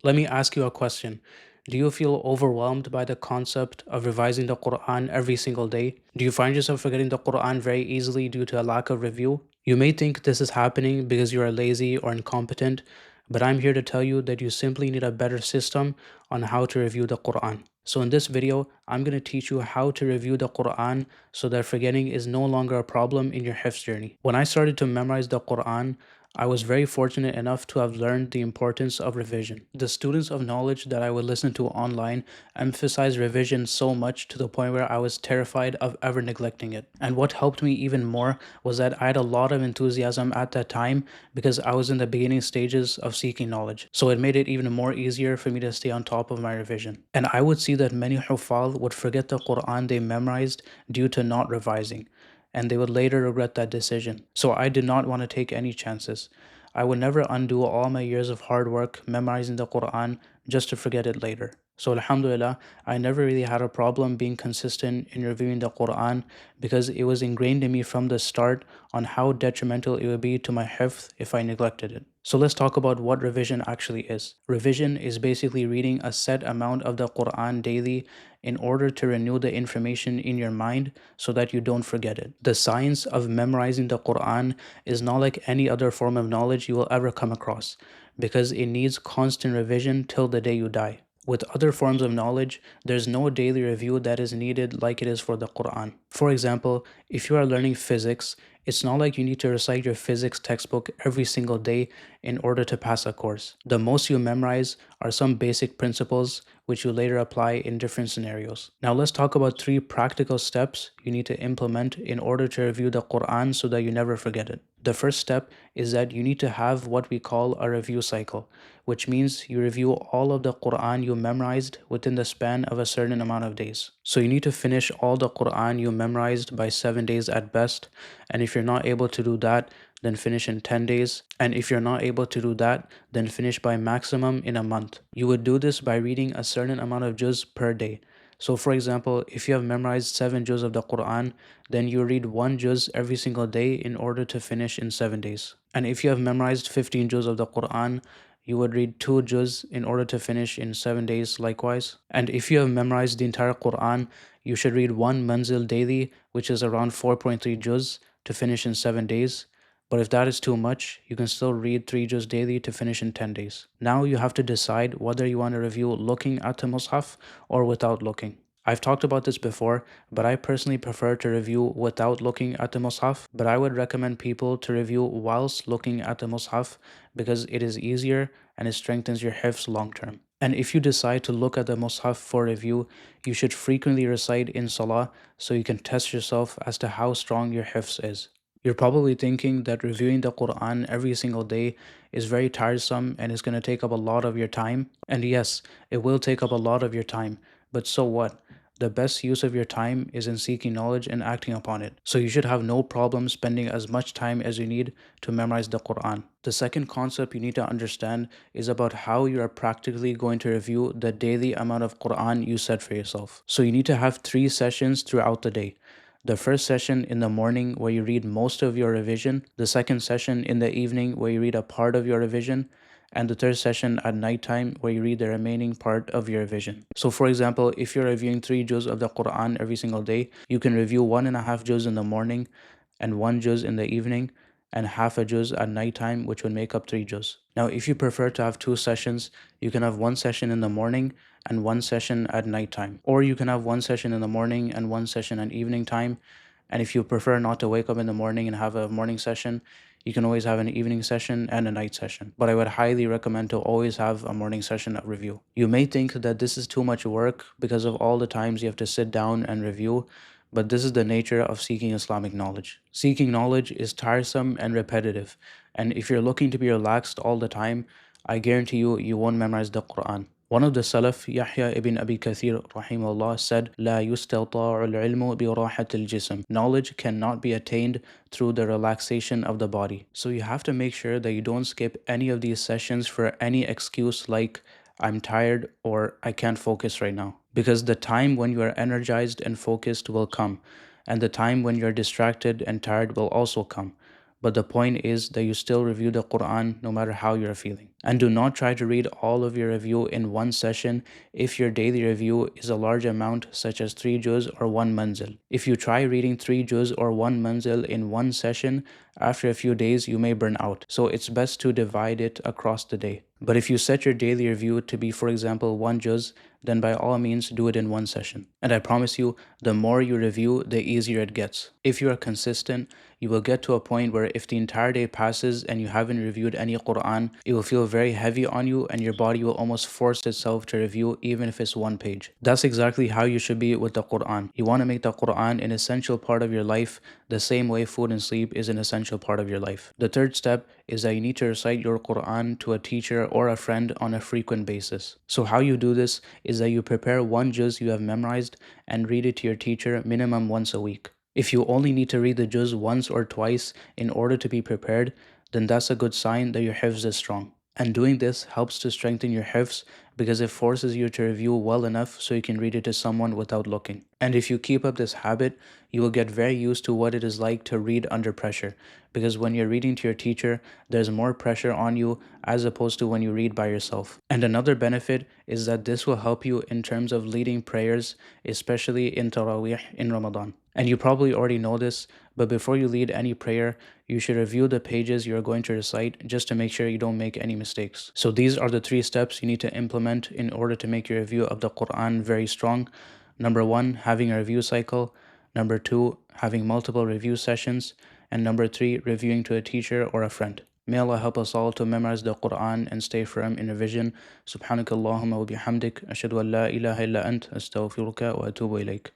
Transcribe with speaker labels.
Speaker 1: Let me ask you a question. Do you feel overwhelmed by the concept of revising the Quran every single day? Do you find yourself forgetting the Quran very easily due to a lack of review? You may think this is happening because you are lazy or incompetent, but I'm here to tell you that you simply need a better system on how to review the Quran. So in this video, I'm going to teach you how to review the Quran so that forgetting is no longer a problem in your hifz journey. When I started to memorize the Quran, I was very fortunate enough to have learned the importance of revision. The students of knowledge that I would listen to online emphasized revision so much to the point where I was terrified of ever neglecting it. And what helped me even more was that I had a lot of enthusiasm at that time because I was in the beginning stages of seeking knowledge. So it made it even more easier for me to stay on top of my revision. And I would see that many Hufal would forget the Quran they memorized due to not revising, and they would later regret that decision. So I did not want to take any chances. I would never undo all my years of hard work memorizing the Quran just to forget it later. So Alhamdulillah, I never really had a problem being consistent in reviewing the Quran because it was ingrained in me from the start on how detrimental it would be to my hifz if I neglected it. So let's talk about what revision actually is. Revision is basically reading a set amount of the Quran daily in order to renew the information in your mind so that you don't forget it. The science of memorizing the Quran is not like any other form of knowledge you will ever come across because it needs constant revision till the day you die. With other forms of knowledge, there's no daily review that is needed like it is for the Quran. For example, if you are learning physics, it's not like you need to recite your physics textbook every single day in order to pass a course. The most you memorize are some basic principles which you later apply in different scenarios. Now let's talk about 3 practical steps you need to implement in order to review the Quran so that you never forget it. The first step is that you need to have what we call a review cycle, which means you review all of the Quran you memorized within the span of a certain amount of days. So you need to finish all the Quran you memorized by 7 days at best, and if you're not able to do that, then finish in 10 days. And if you're not able to do that, then finish by maximum in a month. You would do this by reading a certain amount of juz per day. So for example, if you have memorized 7 juz of the Quran, then you read 1 juz every single day in order to finish in 7 days. And if you have memorized 15 juz of the Quran, you would read 2 juz in order to finish in 7 days likewise. And if you have memorized the entire Quran, you should read 1 manzil daily, which is around 4.3 juz, to finish in 7 days. But if that is too much, you can still read 3 juz daily to finish in 10 days. Now you have to decide whether you want to review looking at the Mus'haf or without looking. I've talked about this before, but I personally prefer to review without looking at the Mus'haf, but I would recommend people to review whilst looking at the Mus'haf because it is easier and it strengthens your hifz long term. And if you decide to look at the Mus'haf for review, you should frequently recite in Salah so you can test yourself as to how strong your hifz is. You're probably thinking that reviewing the Quran every single day is very tiresome and is going to take up a lot of your time. And yes, it will take up a lot of your time, but so what? The best use of your time is in seeking knowledge and acting upon it. So you should have no problem spending as much time as you need to memorize the Quran. The second concept you need to understand is about how you are practically going to review the daily amount of Quran you set for yourself. So you need to have 3 sessions throughout the day. The first session in the morning where you read most of your revision, the second session in the evening where you read a part of your revision, and the third session at nighttime where you read the remaining part of your revision. So for example, if you're reviewing 3 juz of the Quran every single day, you can review 1.5 juz in the morning and 1 juz in the evening and half a juz at nighttime, which would make up 3 juz. Now, if you prefer to have 2 sessions, you can have 1 session in the morning and 1 session at nighttime. Or you can have 1 session in the morning and 1 session at evening time. And if you prefer not to wake up in the morning and have a morning session, you can always have an evening session and a night session. But I would highly recommend to always have a morning session of review. You may think that this is too much work because of all the times you have to sit down and review, but this is the nature of seeking Islamic knowledge. Seeking knowledge is tiresome and repetitive, and if you're looking to be relaxed all the time, I guarantee you, you won't memorize the Quran. One of the Salaf, Yahya ibn Abi Kathir rahimahullah, said, لا يستطاع العلم براحة الجسم. Knowledge cannot be attained through the relaxation of the body. So you have to make sure that you don't skip any of these sessions for any excuse like, I'm tired or I can't focus right now. Because the time when you are energized and focused will come, and the time when you're distracted and tired will also come. But the point is that you still review the Quran no matter how you're feeling. And do not try to read all of your review in one session if your daily review is a large amount, such as 3 juz or 1 manzil. If you try reading 3 juz or 1 manzil in one session, after a few days you may burn out. So it's best to divide it across the day. But if you set your daily review to be, for example, 1 juz, then by all means do it in one session. And I promise you, the more you review, the easier it gets. If you are consistent, you will get to a point where if the entire day passes and you haven't reviewed any Quran, it will feel very heavy on you and your body will almost force itself to review even if it's one page. That's exactly how you should be with the Quran. You want to make the Quran an essential part of your life the same way food and sleep is an essential part of your life. The third step is that you need to recite your Quran to a teacher or a friend on a frequent basis. So how you do this is that you prepare one juz you have memorized and read it to your teacher minimum once a week. If you only need to read the juz once or twice in order to be prepared, then that's a good sign that your hifz is strong. And doing this helps to strengthen your hifz because it forces you to review well enough so you can read it to someone without looking. And if you keep up this habit, you will get very used to what it is like to read under pressure, because when you're reading to your teacher, there's more pressure on you as opposed to when you read by yourself. And another benefit is that this will help you in terms of leading prayers, especially in Taraweeh in Ramadan. And you probably already know this, but before you lead any prayer, you should review the pages you're going to recite just to make sure you don't make any mistakes. So these are the 3 steps you need to implement in order to make your review of the Quran very strong. Number 1, having a review cycle. Number 2, having multiple review sessions. And number 3, reviewing to a teacher or a friend. May Allah help us all to memorize the Quran and stay firm in revision. Subhanakallahumma wa bihamdik. Ashhadu an la ilaha illa ant. Astaghfiruka wa atubu ilayk.